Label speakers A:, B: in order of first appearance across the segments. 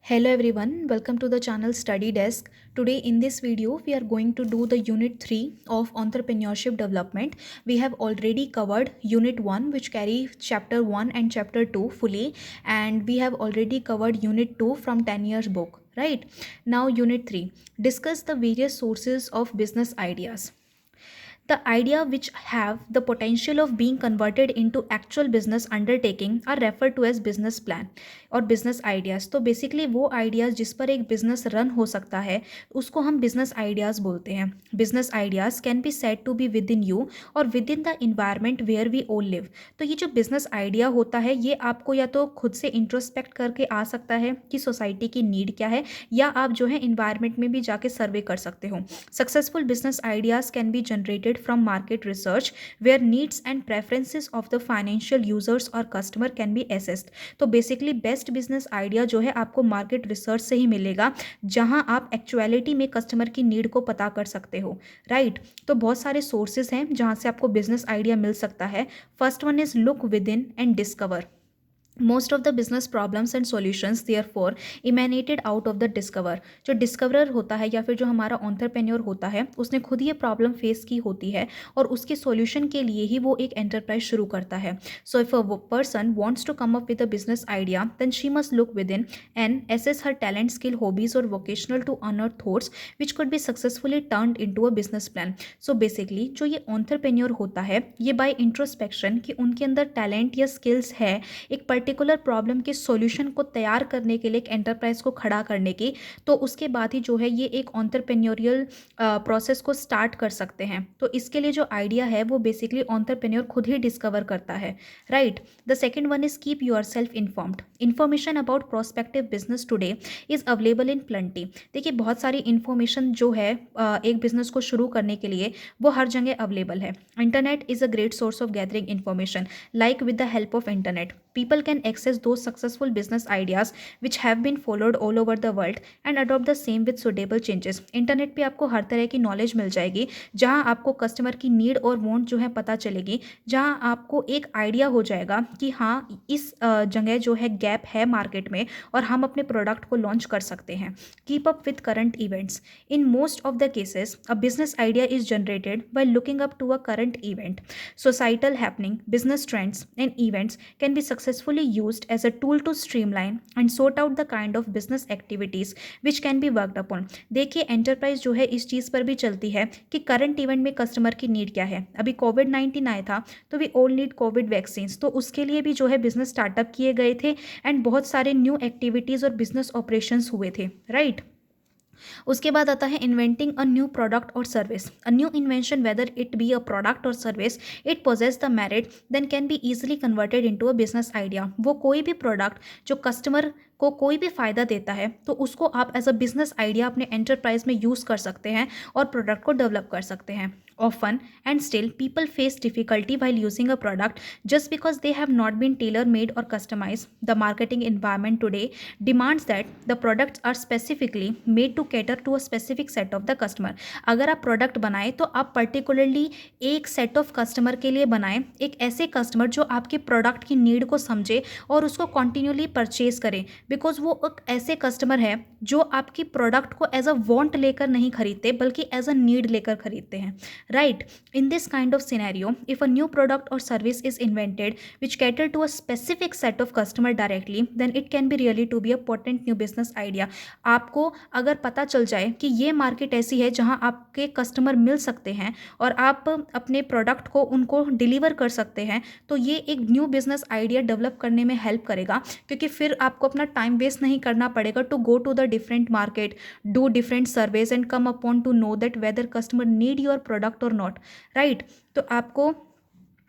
A: Hello everyone, welcome to the channel Study Desk. Today in this video we are going to do the unit 3 of entrepreneurship development. We have already covered unit 1 which carry chapter 1 and chapter 2 fully, and we have already covered unit 2 from 10 years book, right? Now unit 3, discuss the various sources of business ideas. The idea which have the potential of being converted into actual business undertaking are referred to as business plan और business ideas. तो basically वो ideas जिस पर एक business run हो सकता है उसको हम बिजनेस आइडियाज़ बोलते हैं. Business ideas can be said to be within you और within the environment where we all live. तो ये जो बिजनेस आइडिया होता है ये आपको या तो खुद से इंट्रोस्पेक्ट करके आ सकता है कि सोसाइटी की नीड क्या है, या आप जो है इन्वायरमेंट में भी जाके सर्वे कर सकते हो. Successful business ideas can be generated from market research where needs and preferences of the financial users or customer can be assessed. तो बेसिकली बेस्ट बिजनेस आइडिया जो है आपको मार्केट रिसर्च से ही मिलेगा, जहां आप एक्चुअलिटी में कस्टमर की नीड को पता कर सकते हो, राइट? तो बहुत सारे सोर्सेज हैं जहां से आपको बिजनेस आइडिया मिल सकता है. First one is look within and discover. Most of the business problems and solutions therefore emanated out of the discover. जो डिस्कवरर होता है या फिर जो हमारा एंटरप्रेन्योर होता है उसने खुद ये प्रॉब्लम फेस की होती है और उसके सॉल्यूशन के लिए ही वो एक एंटरप्राइज शुरू करता है. So if a person wants to come up with a business idea then she must look within and assess her talent, skill, hobbies और vocational to unearth thoughts which could be successfully turned into a business plan. So basically जो ये entrepreneur होता है ये bye introspection कि उनके अंदर talent या स्किल्स है एक पर्टिकुलर प्रॉब्लम के सॉल्यूशन को तैयार करने के लिए, एक एंटरप्राइज को खड़ा करने की, तो उसके बाद ही जो है ये एक एंटरप्रेन्योरियल प्रोसेस को स्टार्ट कर सकते हैं. तो इसके लिए जो आइडिया है वो बेसिकली एंटरप्रेन्योर खुद ही डिस्कवर करता है, right? The second one is keep your self informed. Information about prospective business today is available in plenty. देखिए बहुत सारी इन्फॉर्मेशन जो है एक बिजनेस को शुरू करने के लिए वो हर जगह अवेलेबल है. Internet is a great source of gathering information. Like with the help of internet, people can access those successful business ideas which have been followed all over the world and adopt the same with suitable changes. Internet पे आपको हर तरह की knowledge मिल जाएगी जहां आपको customer की need और want जो है पता चलेगी, जहां आपको एक आइडिया हो जाएगा कि हाँ इस जगह जो है गैप है मार्केट में और हम अपने प्रोडक्ट को लॉन्च कर सकते हैं. Keep up with current events. In most of the cases a business idea is generated by looking up to a current event. Societal happening, business trends, and events can be successfully used as a tool to streamline and sort out the kind of business activities which can be worked upon. देखिए enterprise जो है इस चीज़ पर भी चलती है कि करंट इवेंट में कस्टमर की नीड क्या है. अभी कोविड-19 आया था तो we all need COVID vaccine, तो उसके लिए भी जो है बिजनेस स्टार्टअप किए गए थे एंड बहुत सारे न्यू एक्टिविटीज़ और बिजनेस ऑपरेशंस हुए थे, राइट? उसके बाद आता है इन्वेंटिंग अ न्यू प्रोडक्ट और service. A new invention whether it be a product और service it possesses the merit then can be easily converted into a business idea. वो कोई भी प्रोडक्ट जो कस्टमर को कोई भी फ़ायदा देता है तो उसको आप एज अ बिजनेस आइडिया अपने एंटरप्राइज में यूज़ कर सकते हैं और प्रोडक्ट को डेवलप कर सकते हैं. Often and still, people face difficulty while using a product just because they have not been tailor-made or customized. The marketing environment today demands that the products are specifically made to cater to a specific set of the customer. अगर आप product बनाएं तो आप particularly एक set of customer के लिए बनाएं, एक ऐसे कस्टमर जो आपके प्रोडक्ट की नीड को समझे और उसको कंटिन्यूली परचेज करें, बिकॉज वो एक ऐसे कस्टमर है जो आपकी प्रोडक्ट को एज अ वांट लेकर नहीं खरीदते बल्कि एज अ नीड लेकर खरीदते हैं, right? In this kind of scenario, if a new product or service is invented which cater to a specific set of customer directly, then it can be really to be a potent new business idea. आपको अगर पता चल जाए कि ये market ऐसी है जहां आपके कस्टमर मिल सकते हैं और आप अपने प्रोडक्ट को उनको डिलीवर कर सकते हैं, तो ये एक न्यू बिजनेस आइडिया डेवलप करने में हेल्प करेगा, क्योंकि फिर आपको अपना टाइम वेस्ट नहीं करना पड़ेगा to go to the different market, do different surveys and come upon to know that whether customer need your product और नॉट, राइट? तो आपको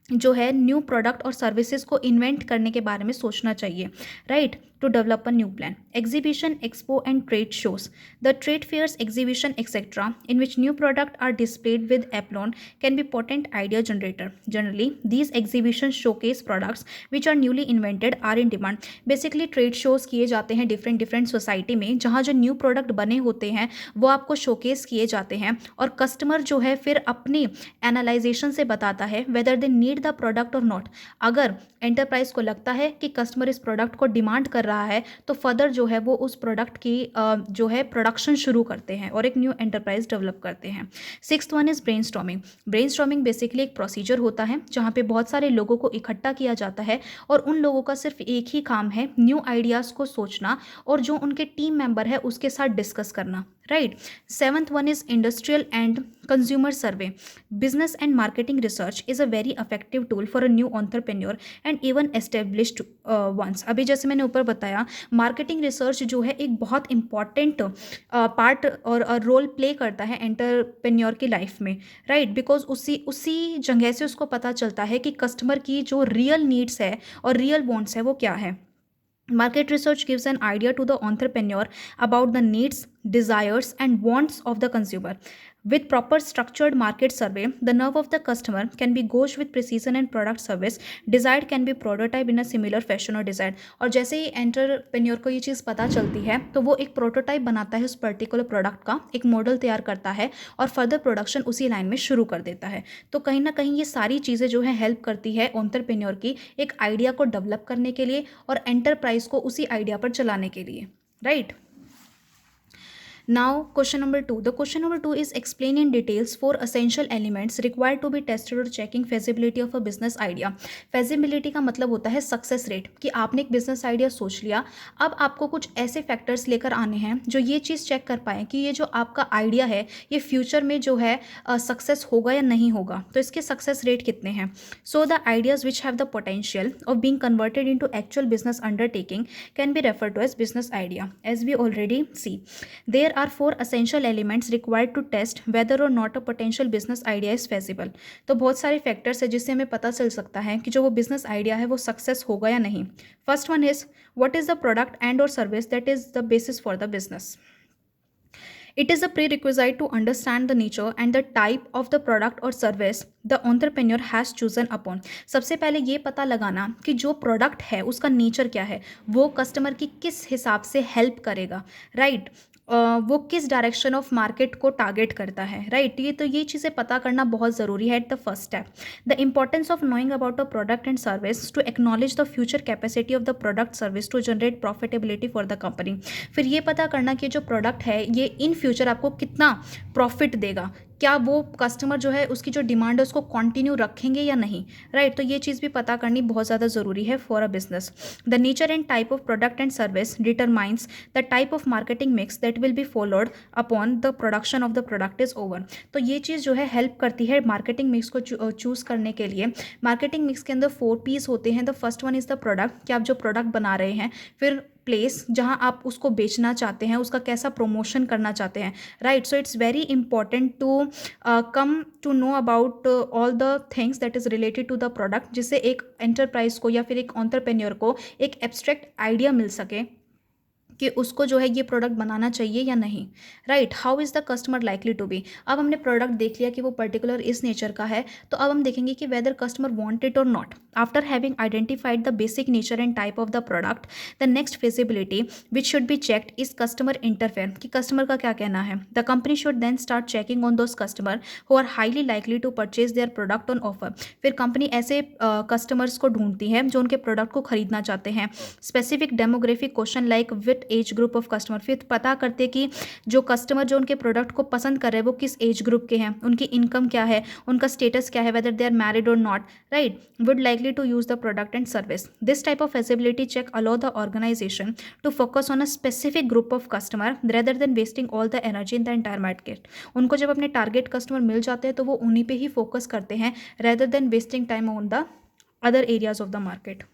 A: जो है न्यू प्रोडक्ट और सर्विसेज को इन्वेंट करने के बारे में सोचना चाहिए, right? to develop a new plan. Exhibition, expo and trade shows. The trade fairs, exhibition, etc. in which new products are displayed with aplomb can be potent idea generator. Generally, these exhibitions showcase products which are newly invented are in demand. Basically, trade shows किए जाते हैं different society में, जहाँ जो new product बने होते हैं वो आपको showcase किए जाते हैं और customer जो है फिर अपनी analyzation से बताता है whether they need need the product और नॉट। अगर एंटरप्राइज को लगता है कि कस्टमर इस प्रोडक्ट को डिमांड कर रहा है तो फर्दर जो है वो उस प्रोडक्ट की जो है प्रोडक्शन शुरू करते हैं और एक न्यू एंटरप्राइज डेवलप करते हैं। Sixth one is brainstorming. Brainstorming basically एक प्रोसीजर होता है जहाँ पे बहुत सारे लोगों को इकट्ठा किया जाता है और उन लोगों का सिर्फ एक ही काम है न्यू आइडियाज़ को सोचना और जो उनके टीम मेंबर है उसके साथ डिस्कस करना, right. Seventh one is industrial and consumer survey. Business and marketing research is a very effective tool for a new entrepreneur and even established ones. अभी जैसे मैंने ऊपर बताया, मार्केटिंग रिसर्च जो है एक बहुत इंपॉर्टेंट पार्ट और रोल प्ले करता है एंटरप्रेन्योर की लाइफ में, राइट। बिकॉज उसी जगह से उसको पता चलता है कि कस्टमर की जो रियल नीड्स है और रियल वांट्स है वो क्या है। Market research gives an idea to the entrepreneur about the needs, desires, and wants of the consumer. With proper structured market survey, the nerve of the customer can be gauged with precision and product service. Desired can be prototype in a similar fashion or desired. और जैसे ही entrepreneur को ये चीज़ पता चलती है तो वो एक प्रोटोटाइप बनाता है उस पर्टिकुलर प्रोडक्ट का, एक मॉडल तैयार करता है और फर्दर प्रोडक्शन उसी लाइन में शुरू कर देता है। तो कहीं ना कहीं ये सारी चीज़ें जो है हेल्प करती है एंटरप्रेन्योर की एक आइडिया को डेवलप करने के लिए और एंटरप्राइज को उसी आइडिया पर चलाने के लिए, right. Now question number 2. The question number 2 is explain in details 4 essential elements required to be tested or checking feasibility of a business idea. Feasibility का मतलब होता है सक्सेस रेट, कि आपने एक बिजनेस आइडिया सोच लिया, अब आपको कुछ ऐसे फैक्टर्स लेकर आने हैं जो ये चीज़ चेक कर पाएँ कि ये जो आपका आइडिया है ये फ्यूचर में जो है सक्सेस होगा या नहीं होगा, तो इसके सक्सेस रेट कितने हैं। So the ideas which have the potential of being converted into actual business undertaking can be referred to as business idea. As we already see, there are 4 essential elements required to test whether or not a potential business idea is feasible. तो बहुत सारे factors है जिससे हमें पता चल सकता है कि जो वो बिजनेस आइडिया है वो सक्सेस होगा या नहीं। First one is what is the product and और service that is the basis for the business. It is a prerequisite to understand the nature and the type of the product or service the entrepreneur has chosen upon. सबसे पहले ये पता लगाना कि जो product है उसका नेचर क्या है, वो कस्टमर की किस हिसाब से हेल्प करेगा, राइट। वो किस डायरेक्शन ऑफ मार्केट को टारगेट करता है, राइट। ये चीज़ें पता करना बहुत ज़रूरी है at the first step. The importance of knowing about a product and service to acknowledge the future capacity of the product service to generate profitability for the company. फिर ये पता करना कि जो प्रोडक्ट है ये इन फ्यूचर आपको कितना प्रॉफिट देगा, क्या वो कस्टमर जो है उसकी जो डिमांड है उसको कंटिन्यू रखेंगे या नहीं, राइट। तो ये चीज़ भी पता करनी बहुत ज़्यादा ज़रूरी है for a business. The nature and type of product and service determines the type of marketing mix that will be followed upon the production of the product is over. तो ये चीज़ जो है हेल्प करती है मार्केटिंग मिक्स को choose करने के लिए। मार्केटिंग मिक्स के अंदर 4 पीस होते हैं। The first one is the product, कि आप जो प्रोडक्ट बना रहे हैं, फिर प्लेस जहाँ आप उसको बेचना चाहते हैं, उसका कैसा प्रमोशन करना चाहते हैं, right. So it's very important to come to know about all the things that is related to the product, जिससे एक एंटरप्राइज को या फिर एक एंटरप्रेन्योर को एक एब्स्ट्रैक्ट आइडिया मिल सके कि उसको जो है ये प्रोडक्ट बनाना चाहिए या नहीं, right. How is the customer likely to be. अब हमने प्रोडक्ट देख लिया कि वो पर्टिकुलर इस नेचर का है, तो अब हम देखेंगे कि whether customer want it or not. After having identified the basic nature and type of the product, the next feasibility which should be checked is customer interfere, कि कस्टमर का क्या कहना है। The company should then start checking on those customer who are highly likely to purchase their product on offer. फिर कंपनी ऐसे customers को ढूंढती है जो उनके प्रोडक्ट को खरीदना चाहते हैं। Specific demographic question like with age group of customer, फिर पता करते कि जो कस्टमर जो उनके प्रोडक्ट को पसंद कर रहे हैं वो किस एज ग्रुप के हैं, उनकी इनकम क्या है, उनका स्टेटस क्या है, whether they are married or not, right. Would likely to use the product and service. This type of feasibility check allow the organization to focus on a specific group of customer rather than wasting all the energy in the entire market. उनको जब अपने target customer मिल जाते हैं तो वो उन्हीं पे ही focus करते हैं rather than wasting time on the other areas of the market.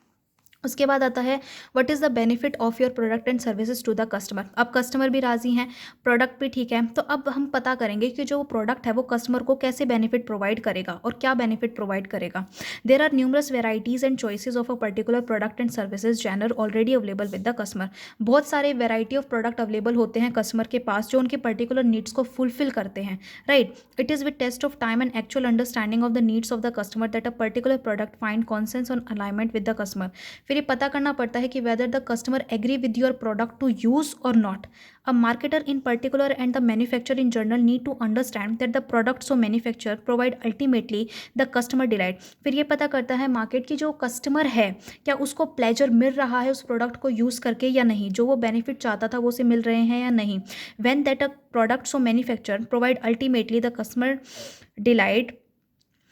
A: उसके बाद आता है what is the benefit of your product and services to the customer. अब कस्टमर भी राज़ी हैं, प्रोडक्ट भी ठीक है, तो अब हम पता करेंगे कि जो प्रोडक्ट है वो कस्टमर को कैसे बेनिफिट प्रोवाइड करेगा और क्या बेनिफिट प्रोवाइड करेगा। There are numerous varieties and choices of a particular product and services genre already available with the customer. बहुत सारे वेराइटी ऑफ प्रोडक्ट अवेलेबल होते हैं कस्टमर के पास जो उनके पर्टिकुलर नीड्स को फुलफिल करते हैं, right. It is with test of time and actual understanding of the needs of the customer that a particular product find consensus on alignment with the customer. फिर ये पता करना पड़ता है कि whether the customer agree with your product to use or not. A marketer in particular and the manufacturer in general need to understand that the products so manufacturer provide ultimately the customer delight. फिर ये पता करता है market की जो customer है क्या उसको प्लेजर मिल रहा है उस प्रोडक्ट को यूज़ करके या नहीं, जो वो बेनिफिट चाहता था वो उसे मिल रहे हैं या नहीं. When that a product so manufacturer provide ultimately the customer delight,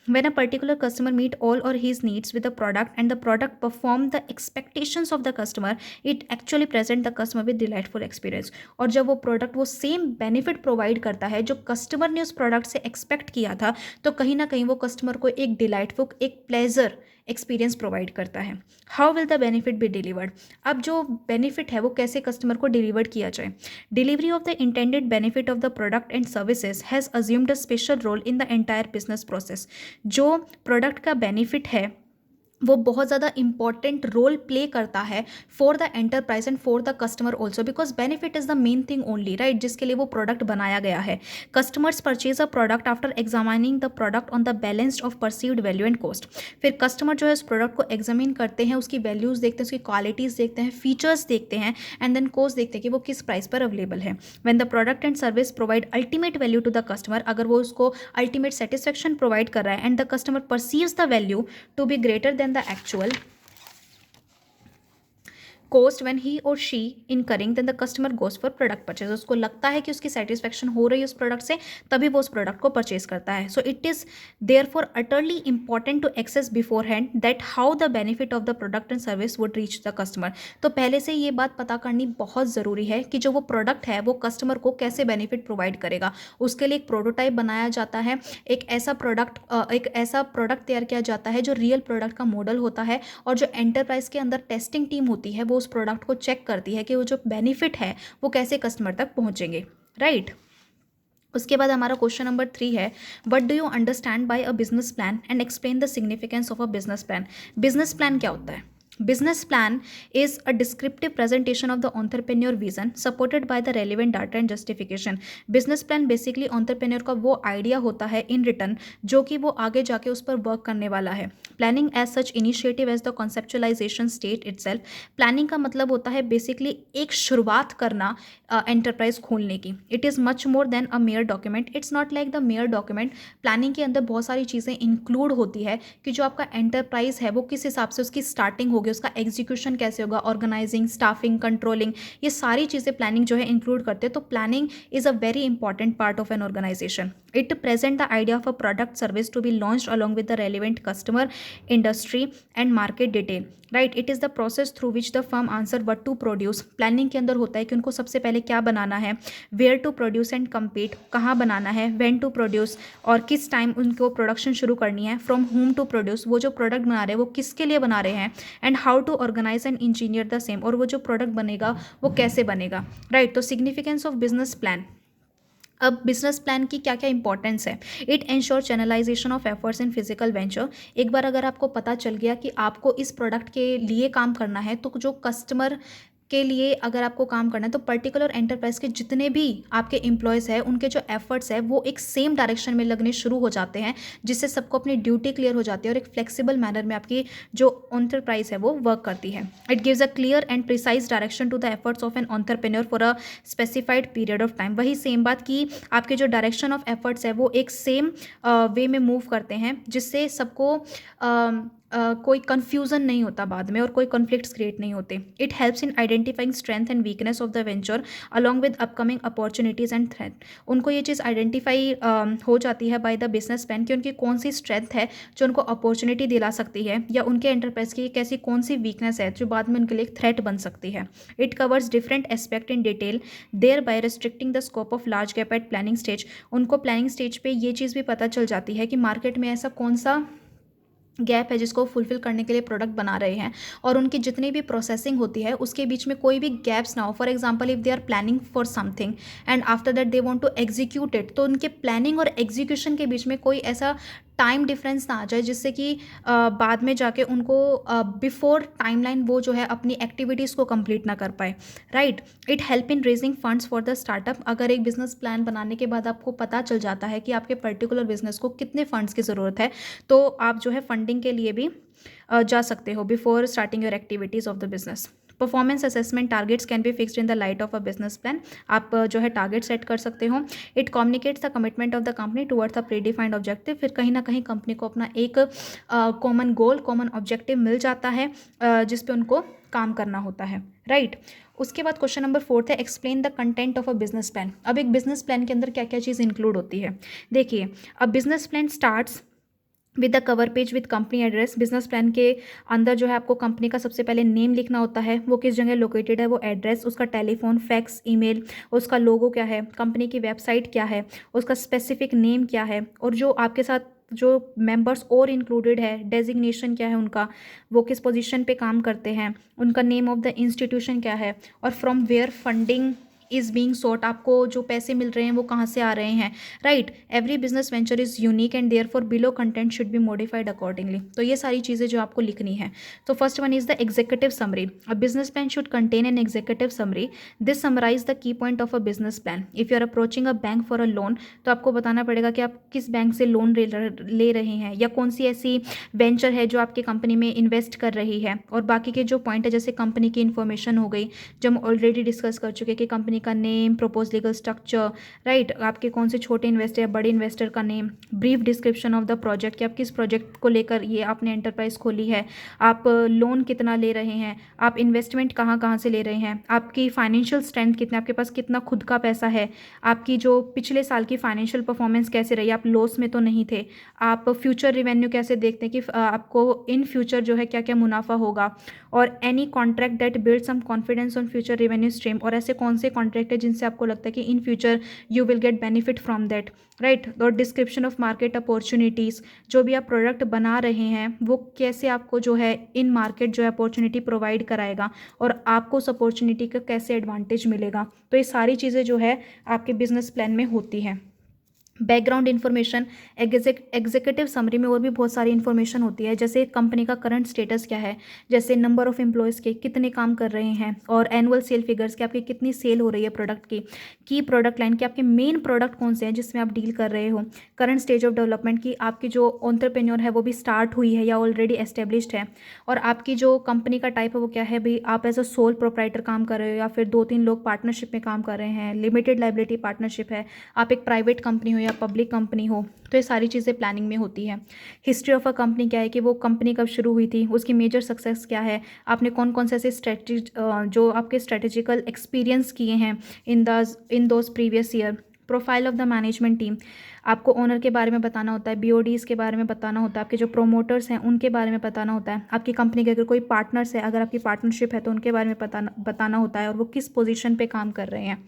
A: when a particular customer meet all or his needs with the product and the product perform the expectations of the customer, it actually present the customer with delightful experience. और जब वो product वो same benefit provide करता है जो customer ने उस product से एक्सपेक्ट किया था, तो कहीं ना कहीं वो कस्टमर को एक डिलाइटफुल, एक प्लेजर एक्सपीरियंस प्रोवाइड करता है. How will the benefit be delivered. अब जो बेनिफिट है वो कैसे कस्टमर को डिलीवर किया जाए. Delivery of the intended benefit of the product and services has assumed a special role in the entire business process. जो प्रोडक्ट का बेनिफिट है वो बहुत ज़्यादा इंपॉर्टेंट रोल प्ले करता है for the enterprise and for the customer also, because benefit is the main thing only, right, जिसके लिए वो प्रोडक्ट बनाया गया है. Customers purchase a product after examining the product on the balance of perceived value and cost. फिर customer जो है उस प्रोडक्ट को एग्जामिन करते हैं, उसकी वैल्यूज़ देखते हैं, उसकी क्वालिटीज़ देखते हैं, फीचर्स देखते हैं एंड देन कॉस्ट देखते हैं कि वो किस प्राइस पर अवेलेबल है. When the product and service provide ultimate value to the customer, अगर वो उसको अल्टीमेट सेटिस्फेक्शन प्रोवाइड कर रहा है and the customer perceives the value to be greater than the actual cost when he or she incurring, then the customer goes for product purchase. उसको लगता है कि उसकी सेटिस्फेक्शन हो रही है उस प्रोडक्ट से, तभी वो उस प्रोडक्ट को परचेज करता है. So it is therefore utterly important to access beforehand that how the benefit of the product and service would reach the customer. तो पहले से ये बात पता करनी बहुत ज़रूरी है कि जो वो प्रोडक्ट है वो कस्टमर को कैसे बेनिफिट प्रोवाइड करेगा. उसके लिए एक प्रोटोटाइप बनाया जाता है, एक ऐसा प्रोडक्ट तैयार किया जाता है जो रियल प्रोडक्ट का मॉडल होता है, और जो एंटरप्राइज के अंदर टेस्टिंग टीम होती है वो उस प्रोडक्ट को चेक करती है कि वो जो बेनिफिट है वो कैसे कस्टमर तक पहुंचेंगे, राइट. उसके बाद हमारा क्वेश्चन नंबर 3 है, what do you understand by a business plan and explain the significance of a business plan. Business plan क्या होता है. Business plan is a descriptive presentation of the entrepreneur vision supported by the relevant data and justification. Business plan basically entrepreneur का वो idea होता है in written जो कि वो आगे जाके उस पर वर्क करने वाला है. Planning as such initiative as the conceptualization state itself. Planning का मतलब होता है बेसिकली एक शुरुआत करना एंटरप्राइज खोलने की. It is much more than a mere document. It's not like the mere document. Planning के अंदर बहुत सारी चीज़ें इंक्लूड होती है कि जो आपका एंटरप्राइज है वो किस हिसाब से उसकी स्टार्टिंग होगी, उसका एग्जीक्यूशन कैसे होगा, ऑर्गेनाइजिंग, स्टाफिंग, कंट्रोलिंग, ये सारी चीज़ें प्लानिंग जो है इंक्लूड करते हैं. तो planning is a very important part of an organisation. It present the idea of a product service to be launched along with the relevant customer, industry and market detail, right. It is the process through which the firm answer what to produce. Planning के अंदर होता है कि उनको सबसे पहले क्या बनाना है, where to produce and compete, कहाँ बनाना है, व्हेन टू प्रोड्यूस और किस टाइम उनको प्रोडक्शन शुरू करनी है, फ्रॉम होम टू प्रोड्यूस, वो जो प्रोडक्ट बना रहे हैं वो किसके लिए बना रहे हैं, and how to organise and engineer the same, और वो जो प्रोडक्ट बनेगा वो कैसे बनेगा, राइट. तो सिग्निफिकेंस ऑफ बिजनेस प्लान. अब बिजनेस प्लान की क्या क्या इंपॉर्टेंस है. It ensure channelisation of efforts in physical venture. एक बार अगर आपको पता चल गया कि आपको इस प्रोडक्ट के लिए काम करना है, तो जो कस्टमर के लिए अगर आपको काम करना है तो पर्टिकुलर एंटरप्राइज के जितने भी आपके एम्प्लॉयज़ हैं उनके जो एफर्ट्स है वो एक सेम डायरेक्शन में लगने शुरू हो जाते हैं, जिससे सबको अपनी ड्यूटी क्लियर हो जाती है और एक फ्लेक्सिबल मैनर में आपकी जो एंटरप्राइज है वो वर्क करती है. It gives a clear and precise direction to the efforts of an entrepreneur for a specified period of time. वही सेम बात कि आपके जो डायरेक्शन ऑफ एफर्ट्स है वो एक सेम वे में मूव करते हैं, जिससे सबको कोई कन्फ्यूज़न नहीं होता बाद में और कोई कॉन्फ्लिक्ट्स क्रिएट नहीं होते. It helps in identifying strength and weakness of the venture along with upcoming opportunities and threat. उनको ये चीज़ आइडेंटिफाई हो जाती है बाय द बिजनेस प्लान कि उनकी कौन सी स्ट्रेंथ है जो उनको अपॉर्चुनिटी दिला सकती है, या उनके एंटरप्राइज की कैसी कौन सी वीकनेस है जो बाद में उनके लिए एक थ्रेट बन सकती है. It covers different aspect in detail thereby restricting the scope of large gap at planning stage. उनको प्लानिंग स्टेज पे ये चीज़ भी पता चल जाती है कि मार्केट में ऐसा कौन सा गैप है जिसको फुलफिल करने के लिए प्रोडक्ट बना रहे हैं, और उनकी जितनी भी प्रोसेसिंग होती है उसके बीच में कोई भी गैप्स ना हो. For example if they are planning for something and after that they want to execute it, तो उनके प्लानिंग और एग्जीक्यूशन के बीच में कोई ऐसा टाइम डिफरेंस ना आ जाए, जिससे कि बाद में जाके उनको बिफोर टाइमलाइन वो जो है अपनी एक्टिविटीज़ को कंप्लीट ना कर पाए, right. It help in raising funds for the startup. अगर एक बिजनेस प्लान बनाने के बाद आपको पता चल जाता है कि आपके पर्टिकुलर बिजनेस को कितने फंड्स की ज़रूरत है, तो आप जो है फंडिंग के लिए भी जा सकते हो before starting your activities of the business. Performance assessment targets can be fixed in the light of a business plan. आप जो है टारगेट सेट कर सकते हो। It communicates the commitment of the company towards a predefined objective. फिर कहीं ना कहीं कंपनी को अपना एक कॉमन गोल, कॉमन ऑब्जेक्टिव मिल जाता है जिस पे उनको काम करना होता है, राइट। उसके बाद क्वेश्चन नंबर 4 है, explain the content of a business plan. अब एक बिजनेस प्लान के अंदर क्या क्या चीज़ इंक्लूड होती है, देखिए। अब business plan starts with the cover page with company address. Business plan के अंदर जो है आपको कंपनी का सबसे पहले नेम लिखना होता है, वो किस जगह लोकेटेड है, वो एड्रेस, उसका टेलीफोन, फैक्स, ईमेल, उसका लोगो क्या है, कंपनी की वेबसाइट क्या है, उसका स्पेसिफिक नेम क्या है, और जो आपके साथ जो मेंबर्स और इंक्लूडेड है डेजिग्नेशन क्या है उनका, वो किस पोजीशन पे काम करते हैं, उनका नेम ऑफ द इंस्टीट्यूशन क्या है, और from where funding is being sought, आपको जो पैसे मिल रहे हैं वो कहाँ से आ रहे हैं, right. Every business venture is unique and therefore below content should be modified accordingly. तो ये सारी चीज़ें जो आपको लिखनी है। तो first one is the executive summary. A business plan should contain an executive summary. This summarise the key point of a business plan. If you are approaching a bank for a loan, तो आपको बताना पड़ेगा कि आप किस bank से loan ले रहे हैं, या कौन सी ऐसी वेंचर है जो आपकी कंपनी में इन्वेस्ट कर रही है, और बाकी के जो पॉइंट है जैसे कंपनी की इन्फॉर्मेशन हो गई, जो हम ऑलरेडी डिस्कस कर चुके हैं कि कंपनी का name, propose legal structure, right, आपके कौन से छोटे इन्वेस्टर या बड़े इन्वेस्टर का name, brief description of the project कि आप किस प्रोजेक्ट को लेकर ये आपने एंटरप्राइज खोली है, आप लोन कितना ले रहे हैं, आप इन्वेस्टमेंट कहाँ कहाँ से ले रहे हैं, आपकी फाइनेंशियल स्ट्रेंथ कितना, आपके पास कितना खुद का पैसा है, आपकी जो पिछले साल की फाइनेंशियल परफॉर्मेंस कैसे रही, आप लॉस में तो नहीं थे, आप फ्यूचर रिवेन्यू कैसे देखते हैं कि आपको इन फ्यूचर जो है क्या क्या मुनाफा होगा, और any contract that build some confidence on future revenue stream, और ऐसे कौन से कॉन्ट्रैक्ट है जिनसे आपको लगता है कि in future you will get benefit from that, right. और डिस्क्रिप्शन ऑफ मार्केट अपॉर्चुनिटीज़, जो भी आप प्रोडक्ट बना रहे हैं वो कैसे आपको जो है इन मार्केट जो है अपॉर्चुनिटी प्रोवाइड कराएगा, और आपको उस अपॉर्चुनिटी का कैसे एडवांटेज मिलेगा। तो ये सारी चीज़ें जो है आपके बिजनेस प्लान में होती हैं। बैकग्राउंड इन्फॉर्मेशन, एग्जीक्यूटिव समरी में और भी बहुत सारी इन्फॉर्मेशन होती है, जैसे कंपनी का करंट स्टेटस क्या है, जैसे नंबर ऑफ एम्प्लॉयज़ के कितने काम कर रहे हैं, और एनुअल सेल फिगर्स कि आपकी कितनी सेल हो रही है प्रोडक्ट की प्रोडक्ट लाइन कि आपके मेन प्रोडक्ट कौन से हैं जिसमें आप डील कर रहे हो, करंट स्टेज ऑफ डेवलपमेंट की आपकी जो एंटरप्रेन्योर है वो भी स्टार्ट हुई है या ऑलरेडी एस्टेब्लिश्ड है, और आपकी जो कंपनी का टाइप है वो क्या है, भाई आप एज अ सोल प्रोप्राइटर काम कर रहे हो या फिर 2-3 लोग पार्टनरशिप में काम कर रहे हैं, लिमिटेड लाइबिलिटी पार्टनरशिप है, आप एक प्राइवेट कंपनी हो या पब्लिक कंपनी हो। तो ये सारी चीज़ें प्लानिंग में होती है। हिस्ट्री ऑफ अ कंपनी क्या है कि वो कंपनी कब शुरू हुई थी, उसकी मेजर सक्सेस क्या है, आपने कौन कौन से ऐसे जो आपके स्ट्रेटेजिकल एक्सपीरियंस किए हैं in those previous year. Profile of the management team, आपको ओनर के बारे में बताना होता है, बीओडीज़ के बारे में बताना होता है, आपके जो प्रोमोटर्स हैं उनके बारे में बताना होता है, आपकी कंपनी के अगर कोई पार्टनर्स है, अगर आपकी पार्टनरशिप है तो उनके बारे में बताना होता है, और वो किस पोजीशन पे काम कर रहे हैं।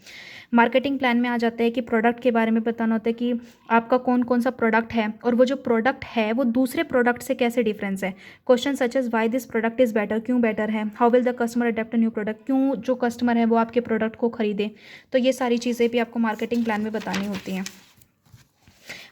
A: मार्केटिंग प्लान में आ जाता है कि प्रोडक्ट के बारे में बताना होता है कि आपका कौन कौन सा प्रोडक्ट है, और वो जो प्रोडक्ट है वो दूसरे प्रोडक्ट से कैसे डिफरेंस है। Question such as why this product is better, क्यों बेटर है, how will the customer adopt a new product, क्यों जो कस्टमर है वो आपके प्रोडक्ट को खरीदे। तो ये सारी चीज़ें भी आपको मार्केटिंग प्लान में बतानी होती हैं।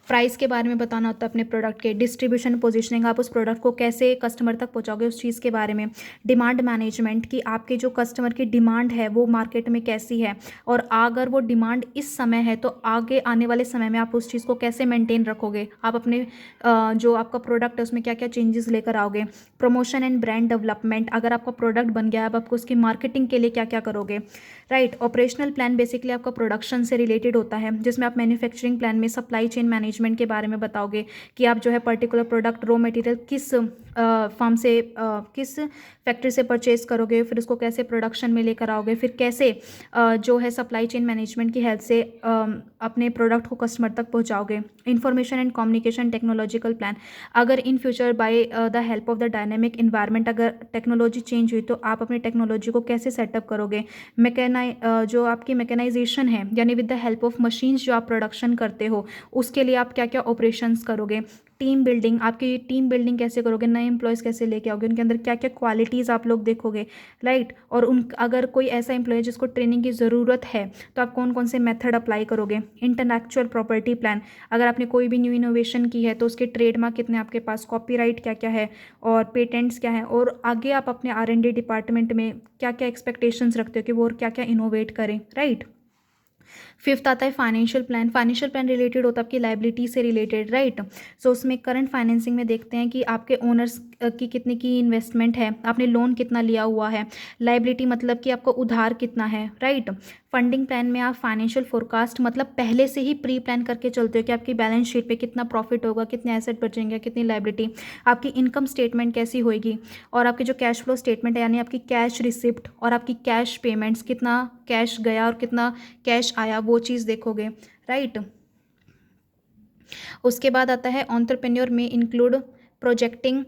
A: प्राइस के बारे में बताना होता है अपने प्रोडक्ट के, डिस्ट्रीब्यूशन पोजीशनिंग, आप उस प्रोडक्ट को कैसे कस्टमर तक पहुंचाओगे उस चीज़ के बारे में, डिमांड मैनेजमेंट की आपके जो कस्टमर की डिमांड है वो मार्केट में कैसी है, और अगर वो डिमांड इस समय है तो आगे आने वाले समय में आप उस चीज़ को कैसे मेंटेन रखोगे, आप अपने जो आपका प्रोडक्ट है उसमें क्या क्या चेंजेस लेकर आओगे। प्रमोशन एंड ब्रांड डेवलपमेंट, अगर आपका प्रोडक्ट बन गया अब आपको उसकी मार्केटिंग के लिए क्या क्या करोगे, राइट। ऑपरेशनल प्लान बेसिकली आपका प्रोडक्शन से रिलेटेड होता है, जिसमें आप मैन्युफैक्चरिंग प्लान में सप्लाई चेन मैनेजमेंट के बारे में बताओगे कि आप जो है पर्टिकुलर प्रोडक्ट रॉ मटेरियल किस फार्म से किस फैक्ट्री से परचेज करोगे, फिर उसको कैसे प्रोडक्शन में लेकर आओगे, फिर कैसे जो है सप्लाई चेन मैनेजमेंट की हेल्प से अपने प्रोडक्ट को कस्टमर तक पहुंचाओगे। Information and communication technological plan, अगर in future by the help of the dynamic environment अगर टेक्नोलॉजी चेंज हुई तो आप अपनी टेक्नोलॉजी को कैसे सेटअप करोगे। जो आपकी मैकेनाइजेशन है यानी with the help of machines जो आप प्रोडक्शन करते हो उसके लिए आप आप क्या क्या ऑपरेशंस करोगे, टीम बिल्डिंग, आपकी टीम बिल्डिंग कैसे करोगे, नए एम्प्लॉयज़ कैसे लेके आओगे, उनके अंदर क्या क्या क्वालिटीज़ आप लोग देखोगे, राइट। और उन अगर कोई ऐसा एम्प्लॉय जिसको ट्रेनिंग की ज़रूरत है तो आप कौन कौन से मेथड अप्लाई करोगे। इंटेलेक्चुअल प्रॉपर्टी प्लान, अगर आपने कोई भी न्यू इनोवेशन की है तो उसके ट्रेडमार्क कितने आपके पास, कॉपीराइट क्या क्या है और पेटेंट्स क्या है, और आगे आप अपने R&D डिपार्टमेंट में क्या क्या एक्सपेक्टेशंस रखते हो कि वो और क्या क्या इनोवेट करें, राइट। फिफ्थ आता है financial plan. Financial plan related होता है आपकी लाइबिलिटी से रिलेटेड, राइट। सो उसमें करंट फाइनेंसिंग में देखते हैं कि आपके ओनर्स की कितने की इन्वेस्टमेंट है, आपने लोन कितना लिया हुआ है, लाइबिलिटी मतलब कि आपको उधार कितना है, राइट। फंडिंग प्लान में आप फाइनेंशियल फोरकास्ट मतलब पहले से ही प्री प्लान करके चलते हो कि आपकी बैलेंस शीट पे कितना प्रॉफिट होगा, कितने एसेट बचेंगे, कितनी लाइबिलिटी, आपकी इनकम स्टेटमेंट कैसी होएगी, और आपकी जो कैश फ्लो स्टेटमेंट है यानी आपकी कैश रिसिप्ट और आपकी कैश पेमेंट्स, कितना कैश गया और कितना कैश आया, वो चीज़ देखोगे, राइट। उसके बाद आता है एंटरप्रेन्योर में include projecting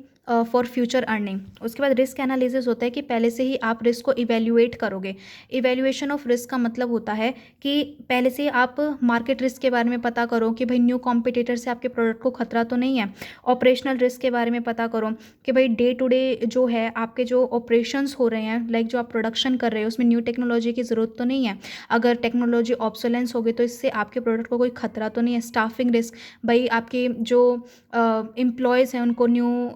A: for future earning. उसके बाद रिस्क एनालिसिस होता है कि पहले से ही आप रिस्क को इवेल्युएट करोगे। इवेल्युएशन ऑफ रिस्क का मतलब होता है कि पहले से ही आप मार्केट रिस्क के बारे में पता करो कि भाई न्यू कॉम्पिटिटर से आपके प्रोडक्ट को खतरा तो नहीं है। ऑपरेशनल रिस्क के बारे में पता करो कि भाई डे टू डे जो है आपके जो ऑपरेशंस हो रहे हैं, लाइक जो आप प्रोडक्शन कर रहे हो उसमें न्यू टेक्नोलॉजी की ज़रूरत तो नहीं है। अगर टेक्नोलॉजी ऑब्सोलेंस हो गई तो इससे आपके प्रोडक्ट को कोई खतरा तो नहीं है। स्टाफिंग रिस्क, भाई आपके जो एम्प्लॉयज़ हैं उनको न्यू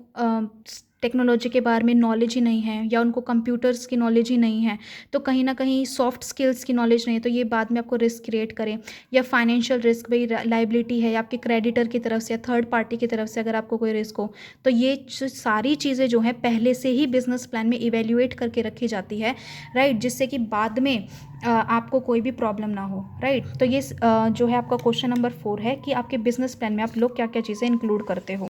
A: टेक्नोलॉजी के बारे में नॉलेज ही नहीं है या उनको कंप्यूटर्स की नॉलेज ही नहीं है, तो कहीं ना कहीं सॉफ्ट स्किल्स की नॉलेज नहीं है, तो ये बाद में आपको रिस्क क्रिएट करें। या फाइनेंशियल रिस्क, भाई लाइबिलिटी है या आपके क्रेडिटर की तरफ से या थर्ड पार्टी की तरफ से अगर आपको कोई रिस्क हो, तो ये सारी चीज़ें जो हैं पहले से ही बिजनेस प्लान में इवेल्युएट करके रखी जाती है, राइट, जिससे कि बाद में आपको कोई भी प्रॉब्लम ना हो, राइट। तो ये जो है आपका क्वेश्चन नंबर 4 है कि आपके बिजनेस प्लान में आप लोग क्या क्या चीज़ें इंक्लूड करते हो।